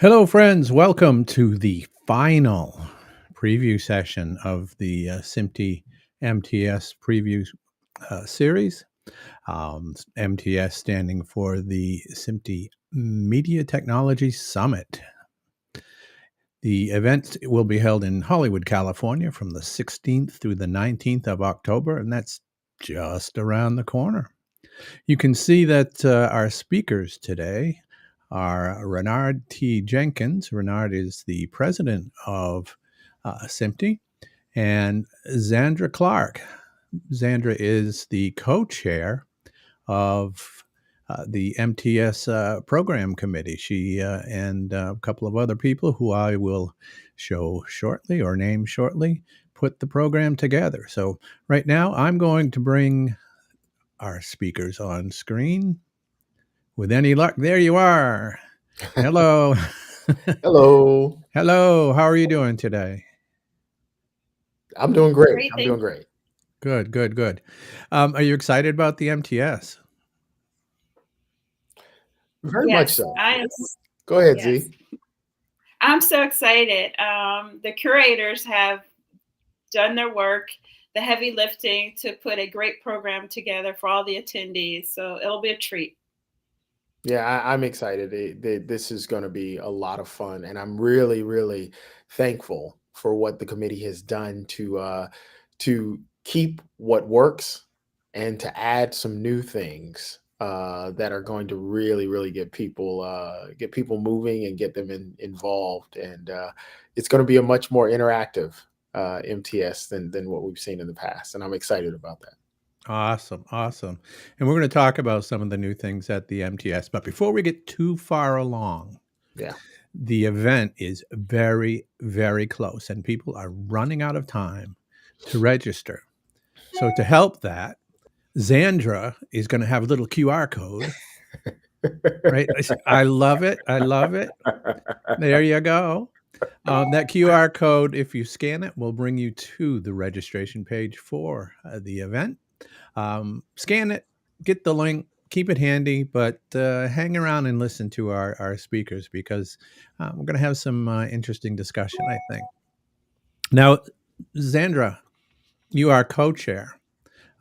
Hello, friends. Welcome to the final preview session of the SIMTY MTS preview series. MTS standing for the SIMTY Media Technology Summit. The event will be held in Hollywood, California from the 16th through the 19th of October, and that's just around the corner. You can see that our speakers today are Renard T. Jenkins. Renard is the president of SIMTY, and Zandra Clark. Zandra is the co-chair of the MTS program committee. She and a couple of other people who I will show shortly or name shortly put the program together. So right now I'm going to bring our speakers on screen. With any luck, there you are. Hello. Hello. Hello. How are you doing today? I'm doing great. Great, I'm thank doing you. great. Good, good, good. Are you excited about the MTS? Very much Yes, so. I am. Go ahead, Yes, Z. I'm so excited. The curators have done their work, the heavy lifting to put a great program together for all the attendees. So it'll be a treat. Yeah, I'm excited. This is going to be a lot of fun, and I'm really, really thankful for what the committee has done to keep what works and to add some new things that are going to really, really get people moving and get them involved. And it's going to be a much more interactive MTS than what we've seen in the past, and I'm excited about that. Awesome, awesome. And we're going to talk about some of the new things at the MTS. But before we get too far along, Yeah. the event is very, very close, and people are running out of time to register. So to help that, Zandra is going to have a little QR code, right? I love it. I love it. There you go. That QR code, if you scan it, will bring you to the registration page for the event. Scan it, get the link, keep it handy, but hang around and listen to our speakers because we're going to have some interesting discussion, I think. Now, Zandra, you are co-chair.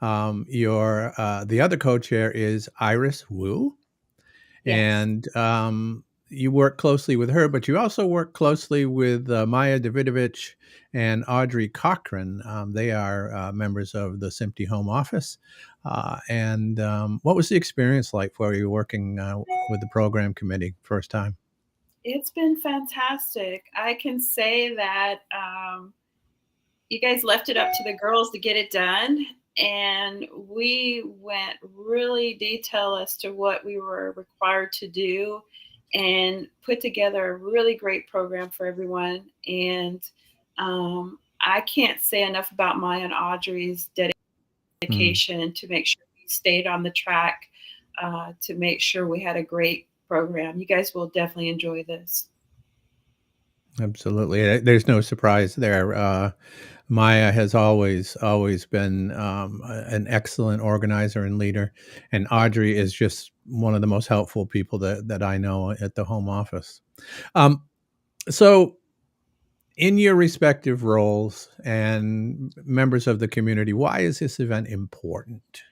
The other co-chair is Iris Wu, Yes. and you work closely with her, but you also work closely with Maya Davidovich and Audrey Cochran. They are members of the SIMTY Home Office. And what was the experience like for you working with the program committee first time? It's been fantastic. I can say that you guys left it up to the girls to get it done. And we went really detailed as to what we were required to do and put together a really great program for everyone. And I can't say enough about Maya and Audrey's Hmm. dedication to make sure we stayed on the track, to make sure we had a great program. You guys will definitely enjoy this. Absolutely. There's no surprise there. Maya has always been an excellent organizer and leader, and Audrey is just one of the most helpful people that I know at the home office. Um, so, in your respective roles and members of the community, why is this event important?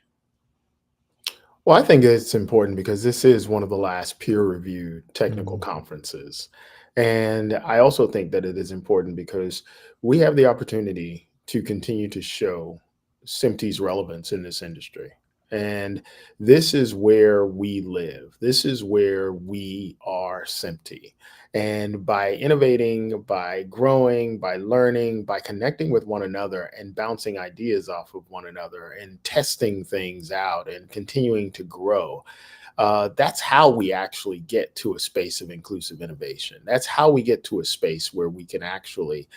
Well, I think it's important because this is one of the last peer-reviewed technical Mm, conferences. And I also think that it is important because we have the opportunity to continue to show SIMT's relevance in this industry. And this is where we live. This is where we are SIMT. And by innovating, by growing, by learning, by connecting with one another and bouncing ideas off of one another and testing things out and continuing to grow, that's how we actually get to a space of inclusive innovation. That's how we get to a space where we can actually,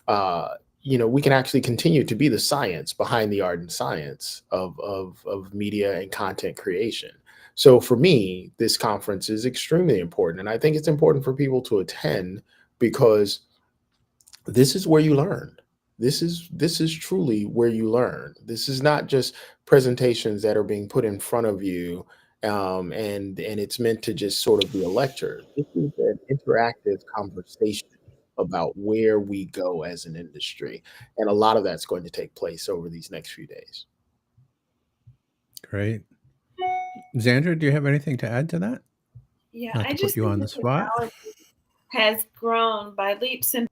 uh, we can actually continue to be the science behind the art and science of media and content creation. So for me, this conference is extremely important. And I think it's important for people to attend because this is where you learn. This is truly where you learn. This is not just presentations that are being put in front of you and it's meant to just sort of be a lecture. This is an interactive conversation about where we go as an industry, and a lot of that's going to take place over these next few days. Great. Xandra, do you have anything to add to that? Yeah, Not I to put just you think on the the spot. technology has grown by leaps and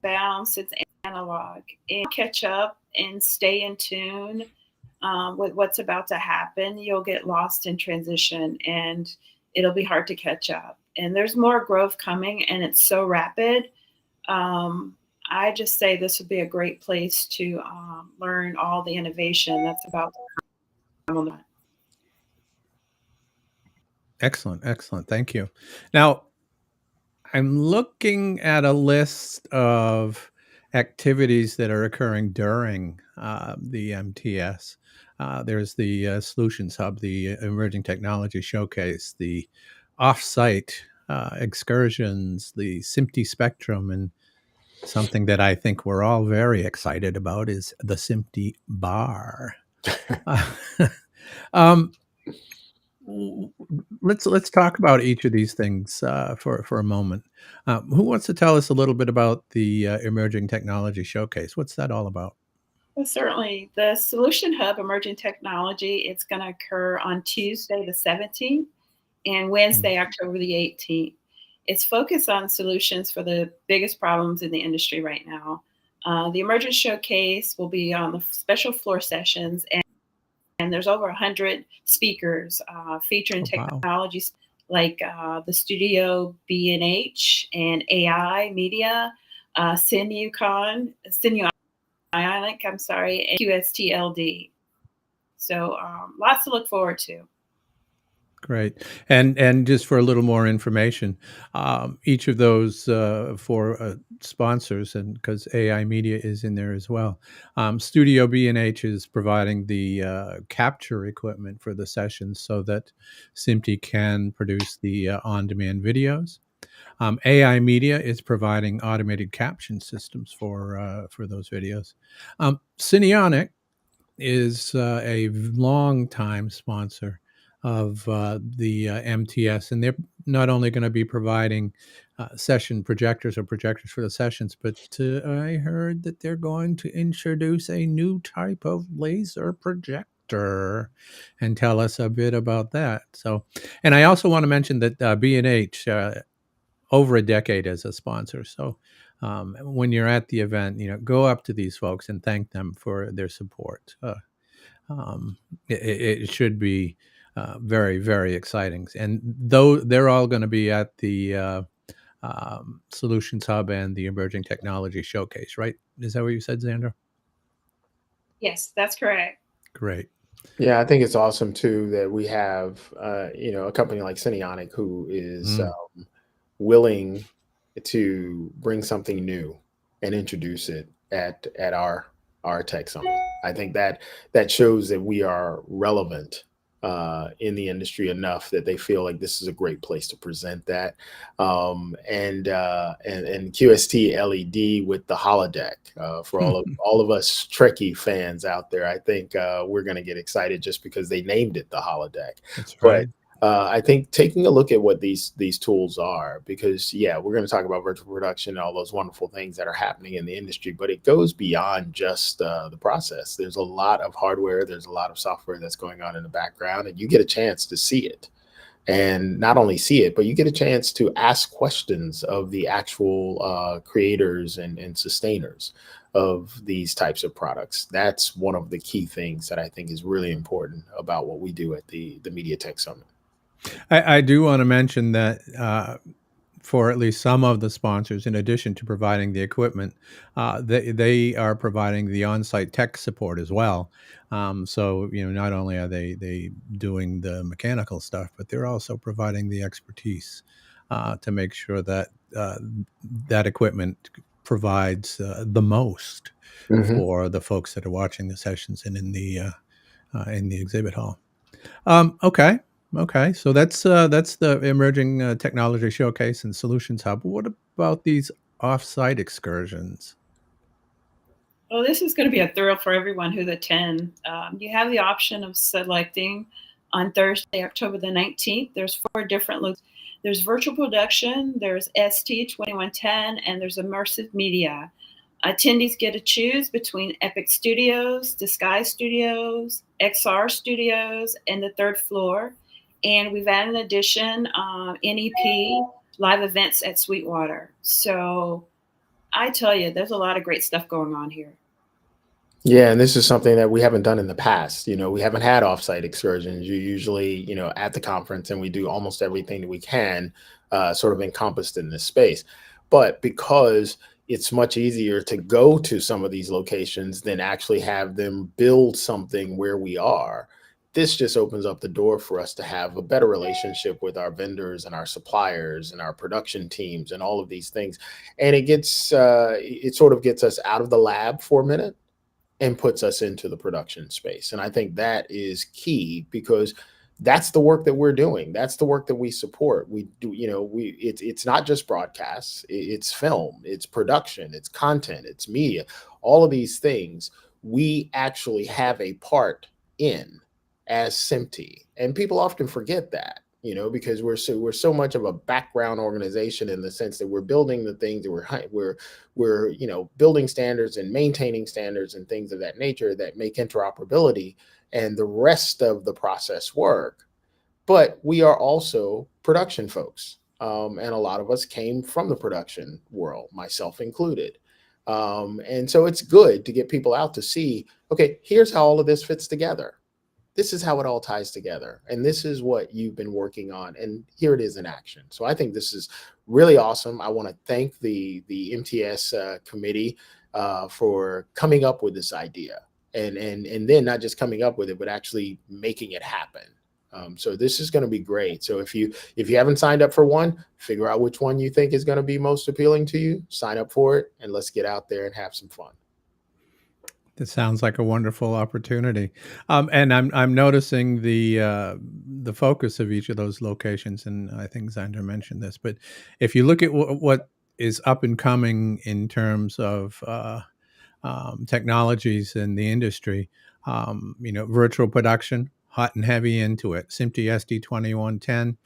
bounds since analog, and catch up and stay in tune with what's about to happen. You'll get lost in transition, and it'll be hard to catch up. And there's more growth coming, and it's so rapid. I just say this would be a great place to learn all the innovation that's about to come on the. Excellent, excellent. Thank you. Now, I'm looking at a list of activities that are occurring during the MTS. There's the Solutions Hub, the Emerging Technology Showcase, the offsite excursions, the SIMTE Spectrum, and something that I think we're all very excited about is the SIMTE Bar. um, let's talk about each of these things for a moment. Who wants to tell us a little bit about the Emerging Technology Showcase? What's that all about? Well, certainly, the Solution Hub Emerging Technology. It's going to occur on Tuesday the 17th and Mm. Wednesday October the 18th. It's focused on solutions for the biggest problems in the industry right now. The Emergent Showcase will be on the special floor sessions, and there's over 100 speakers featuring Oh, wow. technologies like the Studio B&H and AI Media, Sinucon, Ionic, I'm sorry, and QSTLD. So lots to look forward to. Great. And just for a little more information, each of those four sponsors, and because AI Media is in there as well, Studio B&H is providing the capture equipment for the sessions so that SIMTE can produce the on-demand videos. AI Media is providing automated caption systems for those videos. Cineonic is a long time sponsor of the MTS, and they're not only going to be providing session projectors or projectors for the sessions, but I heard that they're going to introduce a new type of laser projector and tell us a bit about that. So, and I also want to mention that B&H over a decade as a sponsor. So when you're at the event, go up to these folks and thank them for their support. Um, it should be very, very exciting. And though they're all going to be at the Solutions Hub and the Emerging Technology Showcase, right? Is that what you said, Xander? Yes, that's correct. Great. Yeah, I think it's awesome too that we have a company like Cineonic who is Mm. willing to bring something new and introduce it at our tech summit. I think that shows that we are relevant in the industry enough that they feel like this is a great place to present that. And QST LED with the holodeck for all of us Trekkie fans out there. I think we're going to get excited just because they named it the holodeck. That's But right. I think taking a look at what these tools are, because yeah, we're going to talk about virtual production and all those wonderful things that are happening in the industry, but it goes beyond just the process. There's a lot of hardware, there's a lot of software that's going on in the background, and you get a chance to see it. And not only see it, but you get a chance to ask questions of the actual creators and sustainers of these types of products. That's one of the key things that I think is really important about what we do at the Media Tech Summit. I do want to mention that for at least some of the sponsors, in addition to providing the equipment, they are providing the on-site tech support as well. So not only are they doing the mechanical stuff, but they're also providing the expertise to make sure that that equipment provides the most Mm-hmm. for the folks that are watching the sessions and in the exhibit hall. Okay. Okay. So that's the emerging technology showcase and solutions hub. What about these offsite excursions? Well, this is going to be a thrill for everyone who's attend. You have the option of selecting on Thursday, October the 19th. There's 4 different locations. There's virtual production, there's ST 2110, and there's immersive media. Attendees get to choose between Epic Studios, Disguise Studios, XR Studios, and the third floor. And we've added an addition, NEP, live events at Sweetwater. So I tell you, there's a lot of great stuff going on here. Yeah, and this is something that we haven't done in the past. We haven't had offsite excursions. You're usually, at the conference, and we do almost everything that we can, sort of encompassed in this space. But because it's much easier to go to some of these locations than actually have them build something where we are, this just opens up the door for us to have a better relationship with our vendors and our suppliers and our production teams and all of these things. And it sort of gets us out of the lab for a minute and puts us into the production space. And I think that is key, because that's the work that we're doing. That's the work that we support. We do, it's not just broadcasts, it's film, it's production, it's content, it's media, all of these things we actually have a part in as SMPTE. And people often forget that, because we're so much of a background organization, in the sense that we're building the things that we're building standards and maintaining standards and things of that nature that make interoperability and the rest of the process work. But we are also production folks, and a lot of us came from the production world, myself included. And so it's good to get people out to see, okay, here's how all of this fits together. This is how it all ties together. And this is what you've been working on. And here it is in action. So I think this is really awesome. I want to thank the MTS committee for coming up with this idea, and then not just coming up with it, but actually making it happen. So this is going to be great. So if you haven't signed up for one, figure out which one you think is going to be most appealing to you, sign up for it, and let's get out there and have some fun. That sounds like a wonderful opportunity. And I'm noticing the focus of each of those locations, and I think Xander mentioned this. But if you look at what is up and coming in terms of technologies in the industry, virtual production, hot and heavy into it. SMPTE SD 2110,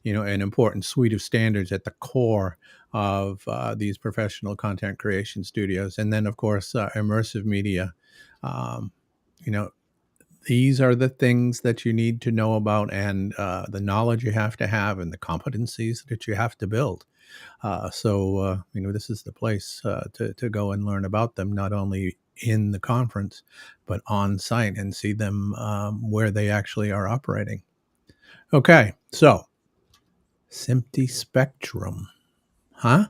an important suite of standards at the core of these professional content creation studios. And then, of course, immersive media. These are the things that you need to know about, and the knowledge you have to have, and the competencies that you have to build. So this is the place to go and learn about them, not only in the conference, but on site, and see them where they actually are operating. Okay, so SMPTE Spectrum, huh?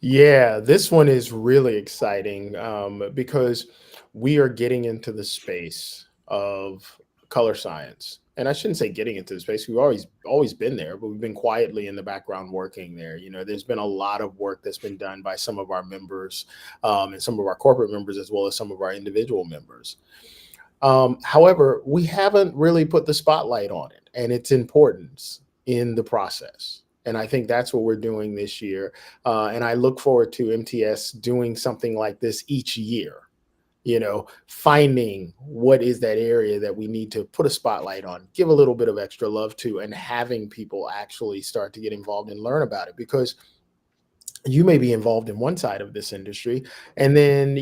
Yeah, this one is really exciting, because we are getting into the space of color science. And I shouldn't say getting into the space. We've always been there, but we've been quietly in the background working there. There's been a lot of work that's been done by some of our members, and some of our corporate members, as well as some of our individual members. However, we haven't really put the spotlight on it and its importance in the process. And I think that's what we're doing this year. And I look forward to MTS doing something like this each year, finding what is that area that we need to put a spotlight on, give a little bit of extra love to, and having people actually start to get involved and learn about it. Because you may be involved in one side of this industry, and then,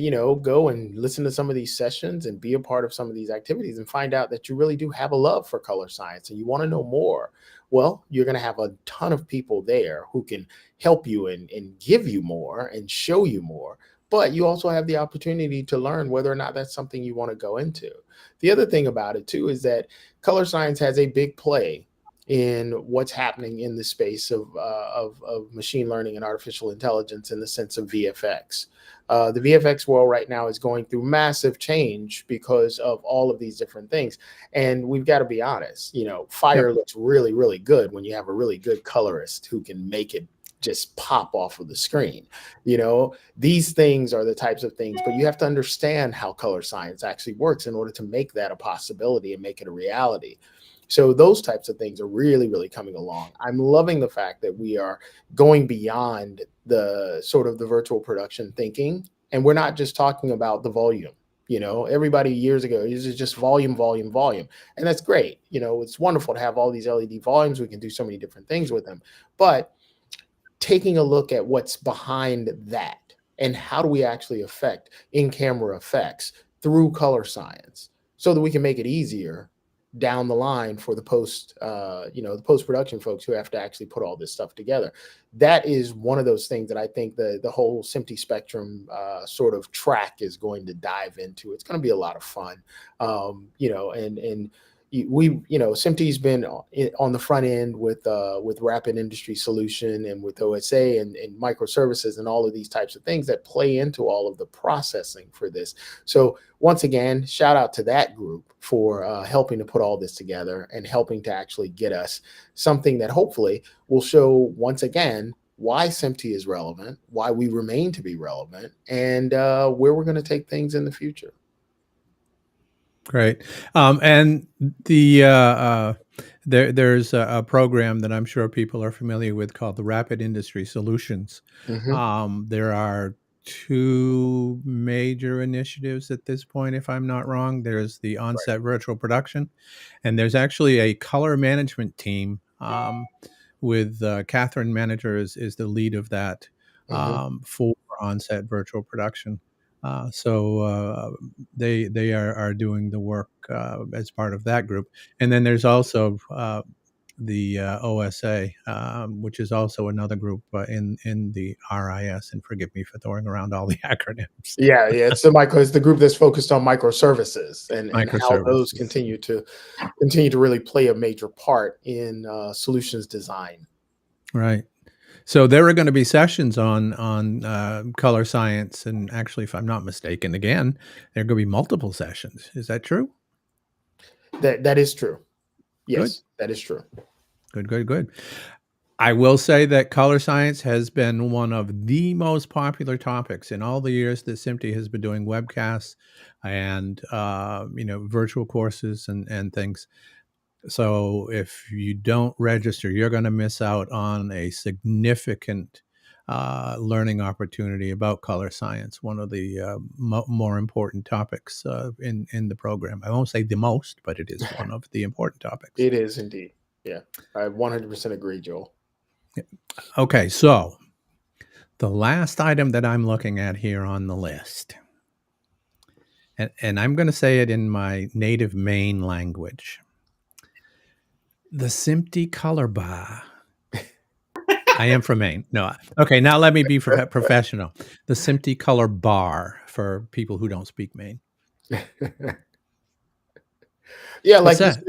go and listen to some of these sessions and be a part of some of these activities, and find out that you really do have a love for color science and you want to know more. Well, you're going to have a ton of people there who can help you and give you more and show you more. But you also have the opportunity to learn whether or not that's something you want to go into. The other thing about it too is that color science has a big play in what's happening in the space of machine learning and artificial intelligence, in the sense of VFX. The VFX world right now is going through massive change because of all of these different things. And we've got to be honest, fire looks really, really good when you have a really good colorist who can make it just pop off of the screen. These things are the types of things, but you have to understand how color science actually works in order to make that a possibility and make it a reality. So those types of things are really, really coming along. I'm loving the fact that we are going beyond the sort of the virtual production thinking, and we're not just talking about the volume. Everybody years ago is just volume, volume, volume. And that's great. It's wonderful to have all these LED volumes. We can do so many different things with them. But taking a look at what's behind that and how do we actually affect in-camera effects through color science so that we can make it easier down the line for the post-production folks who have to actually put all this stuff together. That is one of those things that I think the whole SMPTE Spectrum sort of track is going to dive into. It's going to be a lot of fun, and SMPTE's been on the front end with Rapid Industry Solution and with OSA and microservices and all of these types of things that play into all of the processing for this. So once again, shout out to that group for helping to put all this together and helping to actually get us something that hopefully will show once again why SMPTE is relevant, why we remain to be relevant, and where we're going to take things in the future. Great. And there's a program that I'm sure people are familiar with called the Rapid Industry Solutions. There are two major initiatives at this point, if I'm not wrong. There's the on-set virtual production, and there's actually a color management team with Catherine Manager is the lead of that for on-set virtual production. So they are doing the work as part of that group. And then there's also the OSA, which is also another group in the RIS. And forgive me for throwing around all the acronyms. Yeah, it's the group that's focused on microservices and how those continue to really play a major part in solutions design. Right. So there are going to be sessions on color science, and actually, if I'm not mistaken, again, there are going to be multiple sessions. Is that true? That is true. Yes, Good. that is true. Good. I will say that color science has been one of the most popular topics in all the years that SMPTE has been doing webcasts and virtual courses and things. So if you don't register, you're going to miss out on a significant learning opportunity about color science, one of the more important topics in the program. I won't say the most, but it is one of the important topics. It is indeed. Yeah, I 100% agree, Joel. Okay, so the last item that I'm looking at here on the list, and I'm going to say it in my native Maine language. The SMPTE color bar. I am from Maine. No. Okay, now let me be professional. The SMPTE color bar for people who don't speak Maine. Yeah, like you said,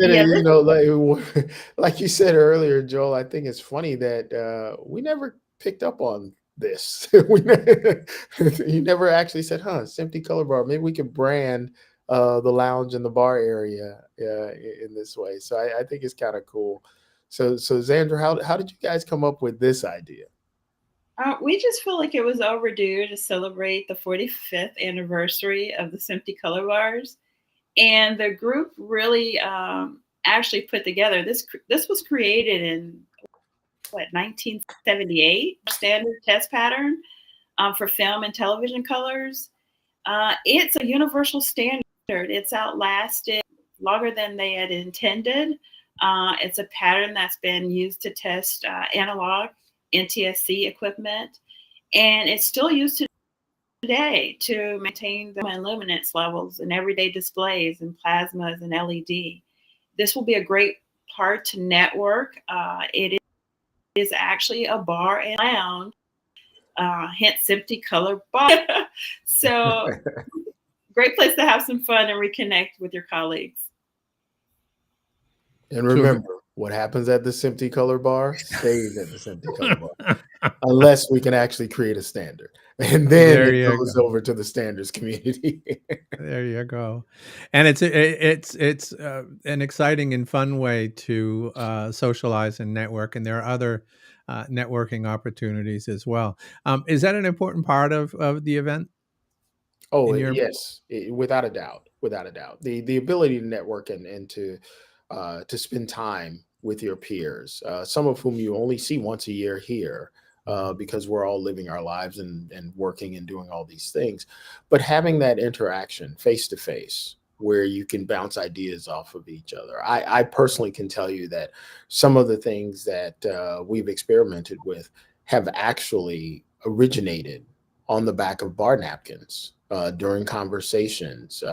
like you said earlier, Joel, I think it's funny that we never picked up on this. You never actually said, SMPTE color bar. Maybe we could brand the lounge and the bar area in this way. So I think it's kind of cool. So Xandra, how did you guys come up with this idea? We just feel like it was overdue to celebrate the 45th anniversary of the SMPTE color bars. And the group really actually put together, this was created in 1978, standard test pattern for film and television colors. It's a universal standard. It's outlasted longer than they had intended. It's a pattern that's been used to test analog NTSC equipment, and it's still used today to maintain the luminance levels in everyday displays and plasmas and LED. This will be a great part to network. It is actually a bar and lounge, hence SMPTE color bar. So great place to have some fun and reconnect with your colleagues. And remember, what happens at the SMPTE color bar stays at the SMPTE color bar, unless we can actually create a standard. And then it goes over to the standards community. There you go. And it's an exciting and fun way to socialize and network. And there are other networking opportunities as well. Is that an important part of the event? Oh, yes, without a doubt. Without a doubt. The ability to network and to spend time with your peers, some of whom you only see once a year here, because we're all living our lives and working and doing all these things. But having that interaction face to face where you can bounce ideas off of each other. I personally can tell you that some of the things that we've experimented with have actually originated on the back of bar napkins during conversations,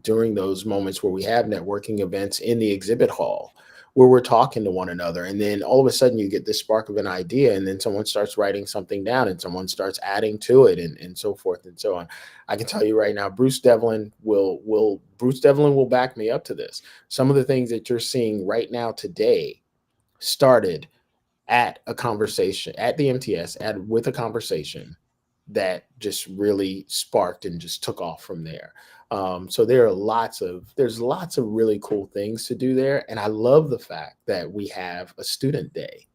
during those moments where we have networking events in the exhibit hall where we're talking to one another. And then all of a sudden you get this spark of an idea, and then someone starts writing something down and someone starts adding to it, and so forth and so on. I can tell you right now, Bruce Devlin will back me up to this. Some of the things that you're seeing right now today started at a conversation at the MTS with a conversation that just really sparked and just took off from there. So there's lots of really cool things to do there, and I love the fact that we have a student day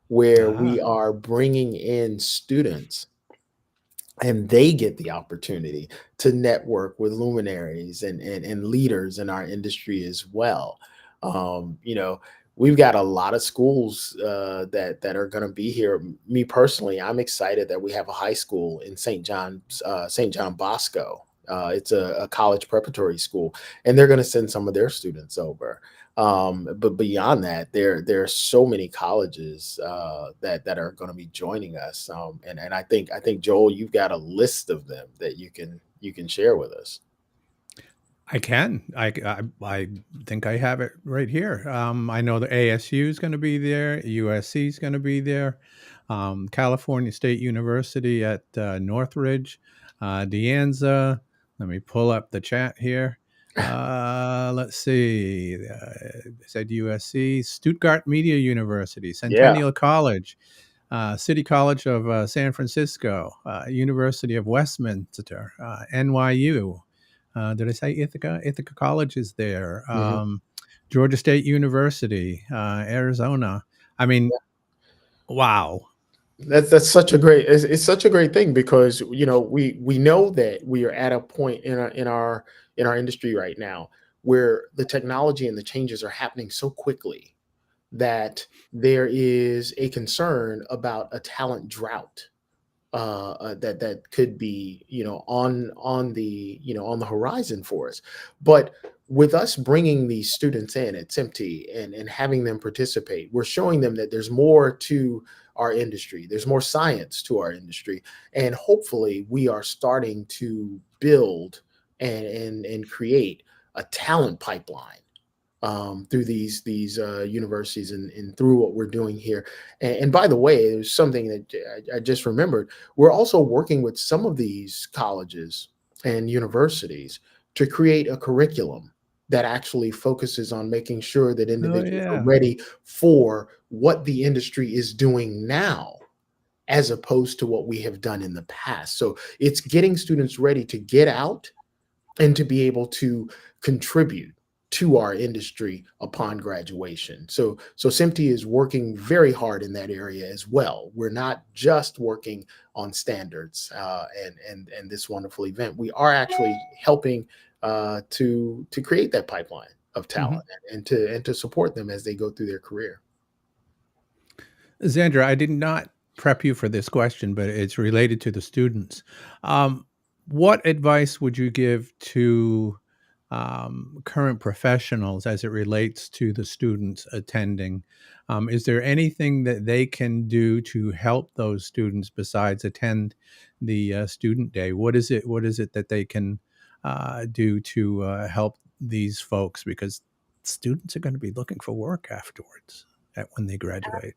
where Ah, we are bringing in students and they get the opportunity to network with luminaries and leaders in our industry as well. You know, we've got a lot of schools that are going to be here. Me personally, I'm excited that we have a high school in St. John Bosco. It's a college preparatory school, and they're going to send some of their students over. But beyond that, there are so many colleges that are going to be joining us, and I think Joel, you've got a list of them that you can share with us. I can. I think I have it right here. I know the ASU is going to be there. USC is going to be there. California State University at Northridge, De Anza. Let me pull up the chat here. Let's see. Said USC, Stuttgart Media University, Yeah. Centennial College, City College of San Francisco, University of Westminster, NYU. Did I say Ithaca? Ithaca College is there. Mhm. Georgia State University, Arizona. I mean, wow. That's such a great it's such a great thing because we know that we are at a point in our industry right now where the technology and the changes are happening so quickly that there is a concern about a talent drought that could be on the horizon for us. But with us bringing these students in at SIMT and having them participate, we're showing them that there's more to our industry. There's more science to our industry, and hopefully, we are starting to build and create a talent pipeline through these universities and through what we're doing here. And by the way, there's something that I just remembered. We're also working with some of these colleges and universities to create a curriculum that actually focuses on making sure that Oh individuals are yeah. ready for what the industry is doing now as opposed to what we have done in the past. So it's getting students ready to get out and to be able to contribute to our industry upon graduation. So SIMT is working very hard in that area as well. We're not just working on standards and this wonderful event. We are actually helping to create that pipeline of Mhm. talent and to support them as they go through their career. Zandra, I did not prep you for this question, but it's related to the students. Um, what advice would you give to current professionals as it relates to the students attending? Is there anything that they can do to help those students besides attend the student day? What is it? What is it that they can do to help these folks? Because students are going to be looking for work afterwards when they graduate.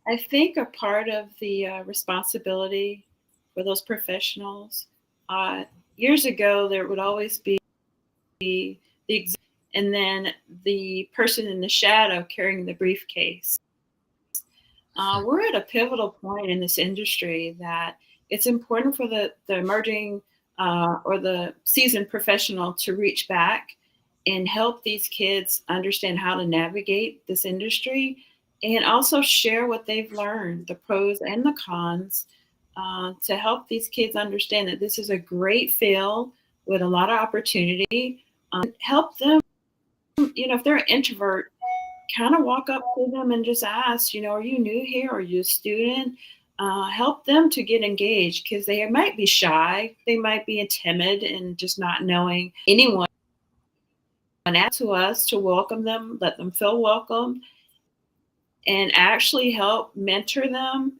I think a part of the responsibility for those professionals, uh, years ago, there would always be the and then the person in the shadow carrying the briefcase. We're at a pivotal point in this industry that it's important for the emerging or the seasoned professional to reach back and help these kids understand how to navigate this industry and also share what they've learned, the pros and the cons, to help these kids understand that this is a great field with a lot of opportunity. Help them, if they're an introvert, kind of walk up to them and just ask, are you new here? Are you a student? Help them to get engaged because they might be shy, they might be timid, and just not knowing anyone. Add to us to welcome them, let them feel welcome, and actually help mentor them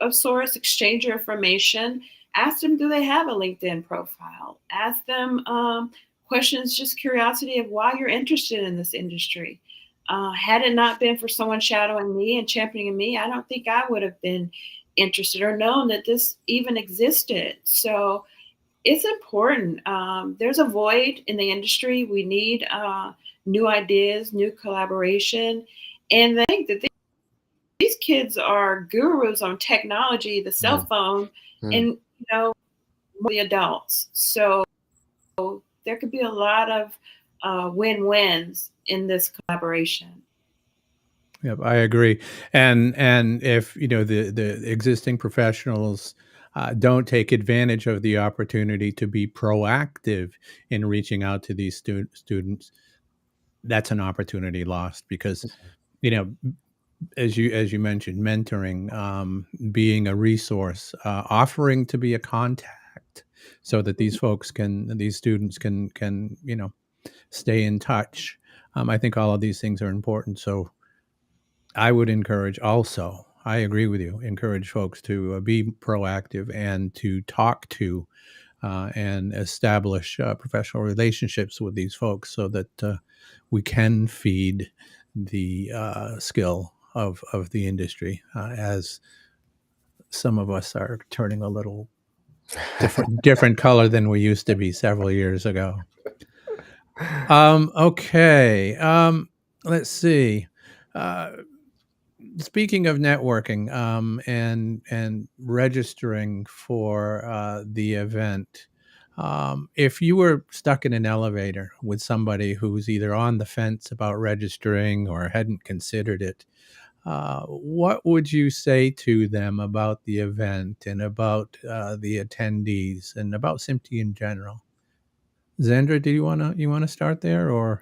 of sorts, exchange your information. Ask them, do they have a LinkedIn profile? Ask them questions, just curiosity of why you're interested in this industry. Had it not been for someone shadowing me and championing me, I don't think I would have been interested or known that this even existed. So it's important. There's a void in the industry. We need new ideas, new collaboration. And I think that these kids are gurus on technology, the cell phone, and more the adults. So there could be a lot of win-wins in this collaboration. Yep, I agree. And if the existing professionals don't take advantage of the opportunity to be proactive in reaching out to these students, that's an opportunity lost because you know as you mentioned, mentoring, being a resource, offering to be a contact, so that these students can stay in touch. I think all of these things are important. So I would encourage also. I agree with you. Encourage folks to be proactive and to talk to and establish professional relationships with these folks so that we can feed the skill of the industry as some of us are turning a little different color than we used to be several years ago. Okay. Let's see. Uh, Speaking of networking and registering for the event, if you were stuck in an elevator with somebody who's either on the fence about registering or hadn't considered it, what would you say to them about the event and about the attendees and about SIMTE in general? Zandra, do you wanna start there or?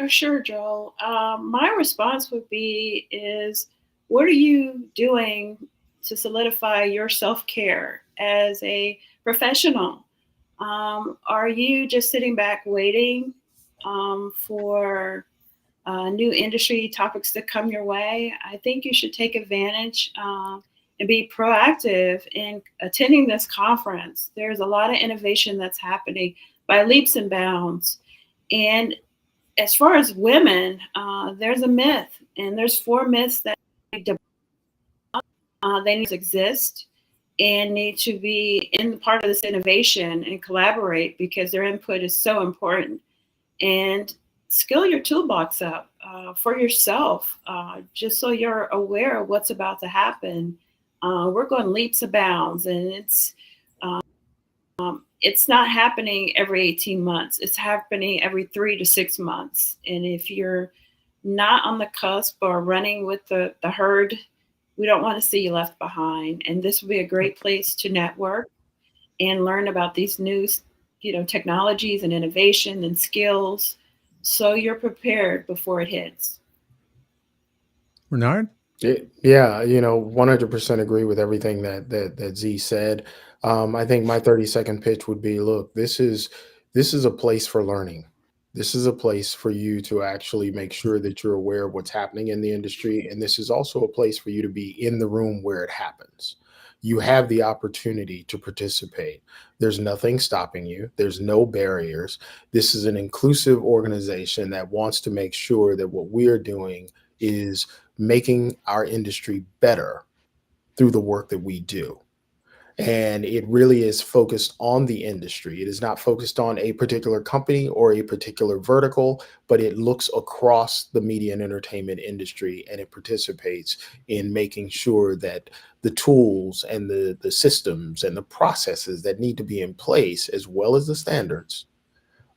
Oh, sure, Joel. My response would be is what are you doing to solidify your self-care as a professional? Are you just sitting back waiting for new industry topics to come your way? I think you should take advantage and be proactive in attending this conference. There's a lot of innovation that's happening by leaps and bounds. And as far as women, there's a myth, and there's 4 myths that they need to exist and need to be in part of this innovation and collaborate because their input is so important. And skill your toolbox up for yourself, just so you're aware of what's about to happen. We're going leaps and bounds, and it's not happening every 18 months. It's happening every 3 to 6 months. And if you're not on the cusp or running with the herd, we don't want to see you left behind. And this would be a great place to network and learn about these new, technologies and innovation and skills, so you're prepared before it hits. Bernard? Yeah, 100% agree with everything that Z said. I think my 30-second pitch would be, look, this is a place for learning. This is a place for you to actually make sure that you're aware of what's happening in the industry, and this is also a place for you to be in the room where it happens. You have the opportunity to participate. There's nothing stopping you. There's no barriers. This is an inclusive organization that wants to make sure that what we are doing is making our industry better through the work that we do. And it really is focused on the industry. It is not focused on a particular company or a particular vertical, but it looks across the media and entertainment industry, and it participates in making sure that the tools and the systems and the processes that need to be in place, as well as the standards,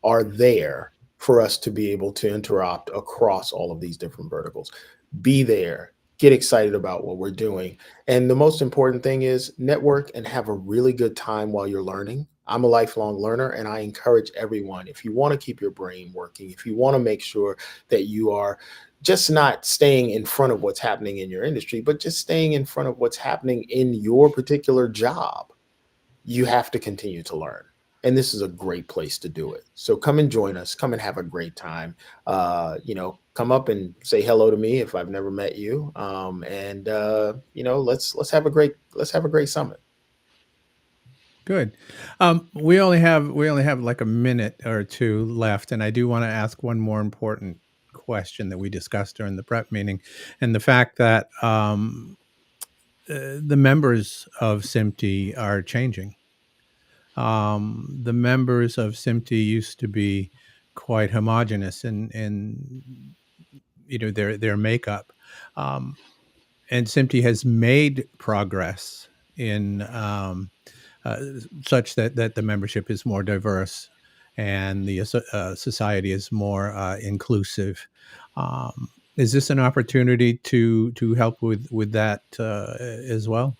are there for us to be able to interact across all of these different verticals. Be there, get excited about what we're doing. And the most important thing is network and have a really good time while you're learning. I'm a lifelong learner, and I encourage everyone, if you want to keep your brain working, if you want to make sure that you are just not staying in front of what's happening in your industry, but just staying in front of what's happening in your particular job, you have to continue to learn. And this is a great place to do it. So come and join us. Come and have a great time. Come up and say hello to me if I've never met you. Let's have a great summit. Good. We only have like a minute or two left, and I do want to ask one more important question that we discussed during the prep meeting, and the fact that the members of SIMTE are changing. The members of SIMTE used to be quite homogenous in their makeup, and SIMTE has made progress in such that the membership is more diverse and the society is more inclusive. Is this an opportunity to help with that as well?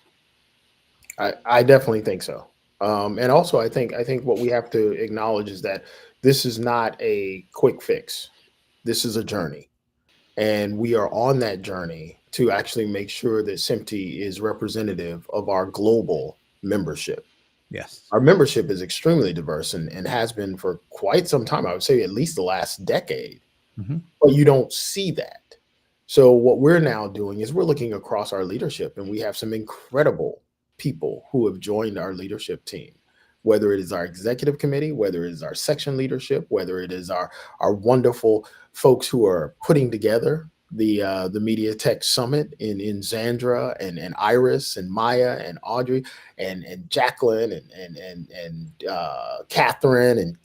I definitely think so. And also, I think what we have to acknowledge is that this is not a quick fix. This is a journey, and we are on that journey to actually make sure that SIMTE is representative of our global membership. Yes. Our membership is extremely diverse and has been for quite some time. I would say at least the last decade, Hmm. but you don't see that. So what we're now doing is we're looking across our leadership, and we have some incredible people who have joined our leadership team, whether it is our executive committee, whether it is our section leadership, whether it is our wonderful folks who are putting together the Media Tech Summit in Zandra and Iris and Maya and Audrey and Jacqueline and Catherine and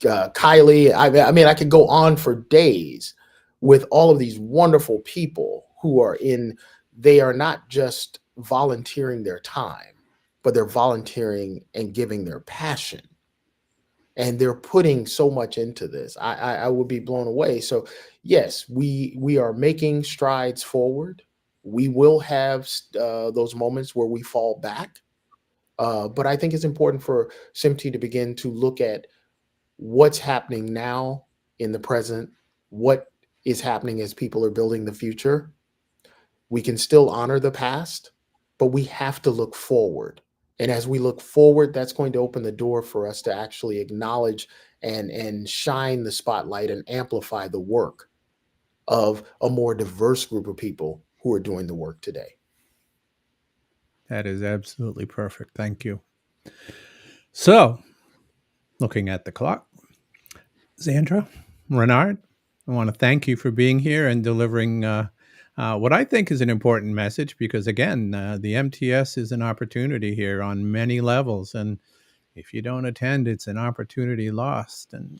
Kylie. I mean, I could go on for days with all of these wonderful people who are in. They are not just volunteering their time, but they're volunteering and giving their passion, and they're putting so much into this. I would be blown away. So yes, we are making strides forward. We will have those moments where we fall back, but I think it's important for SIMTE to begin to look at what's happening now in the present, what is happening as people are building the future. We can still honor the past, but we have to look forward. And as we look forward, that's going to open the door for us to actually acknowledge and shine the spotlight and amplify the work of a more diverse group of people who are doing the work today. That is absolutely perfect. Thank you. So, looking at the clock, Zandra, Renard, I want to thank you for being here and delivering what I think is an important message because, again, the MTS is an opportunity here on many levels. And if you don't attend, it's an opportunity lost. And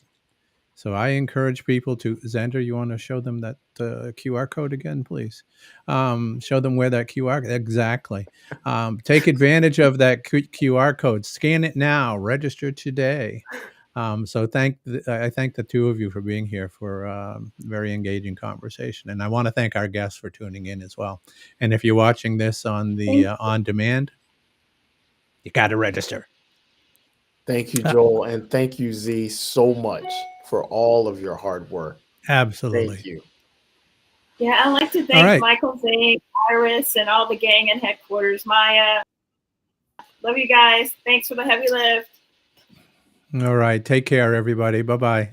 so I encourage people to, Xander, you want to show them that QR code again, please? Show them where that QR, exactly. Take advantage of that QR code. Scan it now. Register today. So I thank the two of you for being here for a very engaging conversation. And I want to thank our guests for tuning in as well. And if you're watching this on the on demand, you got to register. Thank you, Joel, and thank you, Z, so much for all of your hard work. Absolutely. Thank you. Yeah, I'd like to thank Michael, Zane, Iris, and all the gang in headquarters. Maya, love you guys. Thanks for the heavy lift. All right. Take care, everybody. Bye-bye.